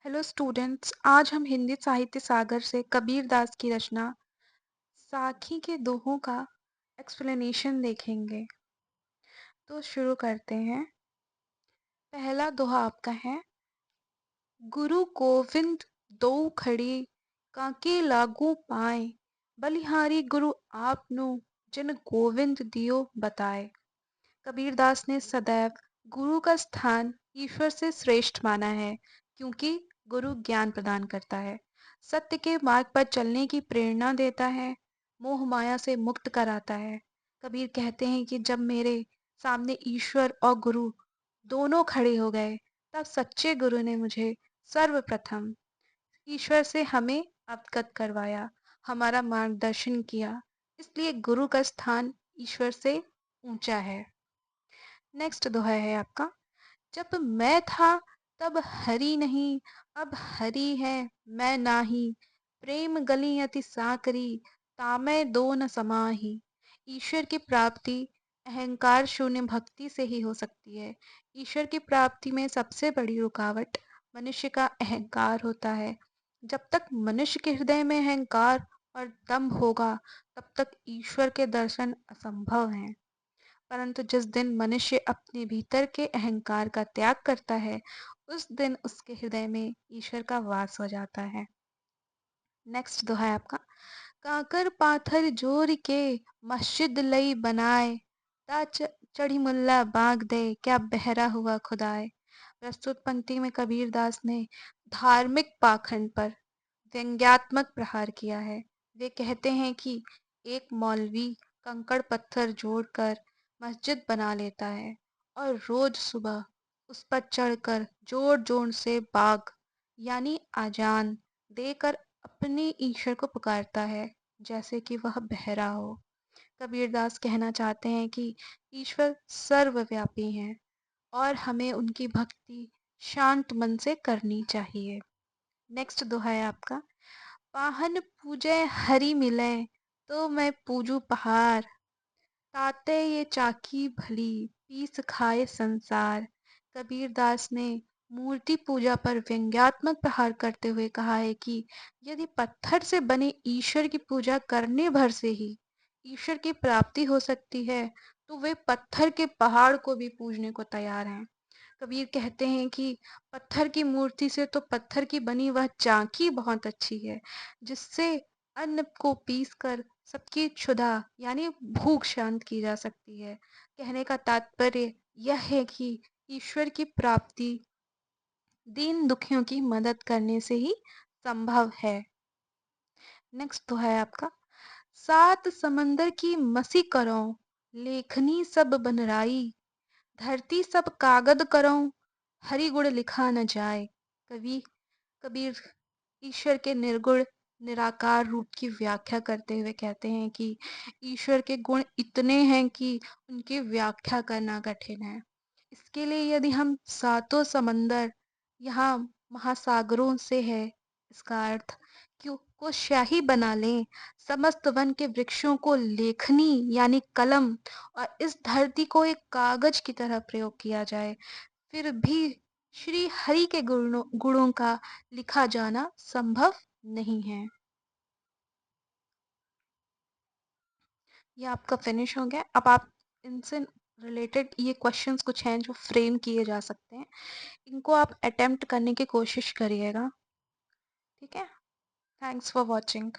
Hello students, आज हम हिंदी साहित्य सागर से कबीर दास की रचना साखी के दोहों का एक्सप्लेनेशन देखेंगे। तो शुरू करते हैं। पहला दोहा आपका है। गुरु गोविंद दो खड़ी काके लागू पाए, बलिहारी गुरु आपनु जिन गोविंद दियो बताए। कबीरदास ने सदैव गुरु का स्थान ईश्वर से श्रेष्ठ माना है, क्योंकि गुरु ज्ञान प्रदान करता है, सत्य के मार्ग पर चलने की प्रेरणा देता है, मोह माया से मुक्त कराता है। कबीर कहते हैं कि जब मेरे सामने ईश्वर और गुरु दोनों खड़े हो गए, तब सच्चे गुरु ने मुझे सर्वप्रथम ईश्वर से हमें अवगत करवाया, हमारा मार्गदर्शन किया। इसलिए गुरु का स्थान ईश्वर से ऊंचा है। नेक्स्ट दोहा है आपका। जब मैं था तब हरि नहीं, अब हरि है मैं नाही, प्रेम गली अति साकरी, तामै दो न समाही। ईश्वर की प्राप्ति अहंकार शून्य भक्ति से ही हो सकती है। ईश्वर की प्राप्ति में सबसे बड़ी रुकावट मनुष्य का अहंकार होता है। जब तक मनुष्य के हृदय में अहंकार और दम्भ होगा, तब तक ईश्वर के दर्शन असंभव हैं। परंतु जिस दिन मनुष्य अपने भीतर के अहंकार का त्याग करता है, उस दिन उसके हृदय में ईश्वर का वास हो जाता है। नेक्स्ट दोहा है आपका। काकर पाथर जोर के मस्जिद लई बनाए, ता चढ़ी मुल्ला बाग दे क्या बहरा हुआ खुदाए। प्रस्तुत पंक्ति में कबीरदास ने धार्मिक पाखंड पर व्यंग्यात्मक प्रहार किया है। वे कहते हैं कि एक मौलवी कंकड़ पत्थर जोड़कर मस्जिद बना लेता है और रोज सुबह उस पर चढ़कर जोर जोर से बाग यानी आजान देकर अपने ईश्वर को पुकारता है, जैसे कि वह बहरा हो। कबीरदास कहना चाहते हैं कि ईश्वर सर्वव्यापी हैं और हमें उनकी भक्ति शांत मन से करनी चाहिए। नेक्स्ट दोहा है आपका। पाहन पूजय हरि मिले, तो मैं पूजू पहाड़, ताते ये चाकी भली, पीस खाए संसार। कबीरदास ने मूर्ति पूजा पर व्यंग्यात्मक प्रहार करते हुए कहा है कि यदि पत्थर से बने ईश्वर की पूजा करने भर से ही ईश्वर की प्राप्ति हो सकती है, तो वे पत्थर के पहाड़ को भी पूजने को तैयार हैं। कबीर कहते हैं कि पत्थर की मूर्ति से तो पत्थर की बनी वह चाकी बहुत अच्छी है, जिससे अन्न को पीसकर सबकी क्षुधा यानी भूख शांत की जा सकती है। कहने का तात्पर्य यह है कि ईश्वर की प्राप्ति दीन दुखियों की मदद करने से ही संभव है। नेक्स्ट तो है आपका। सात समंदर की मसी करो, लेखनी सब बनराई, धरती सब कागद करो, हरि गुण लिखा न जाए। कबीर ईश्वर के निर्गुण निराकार रूप की व्याख्या करते हुए कहते हैं कि ईश्वर के गुण इतने हैं कि उनकी व्याख्या करना कठिन है। इसके लिए यदि हम सातों समंदर यहाँ महासागरों से है, इसका अर्थ कि को स्याही बना लें, समस्त वन के वृक्षों को लेखनी यानी कलम और इस धरती को एक कागज की तरह प्रयोग किया जाए, फिर भी श्री हरि के गुणों का लिखा जाना संभव नहीं है। ये आपका फिनिश हो गया। अब आप इनसे रिलेटेड ये क्वेश्चंस कुछ हैं जो फ्रेम किए जा सकते हैं, इनको आप अटेम्प्ट करने की कोशिश करिएगा। ठीक है। Thanks for watching.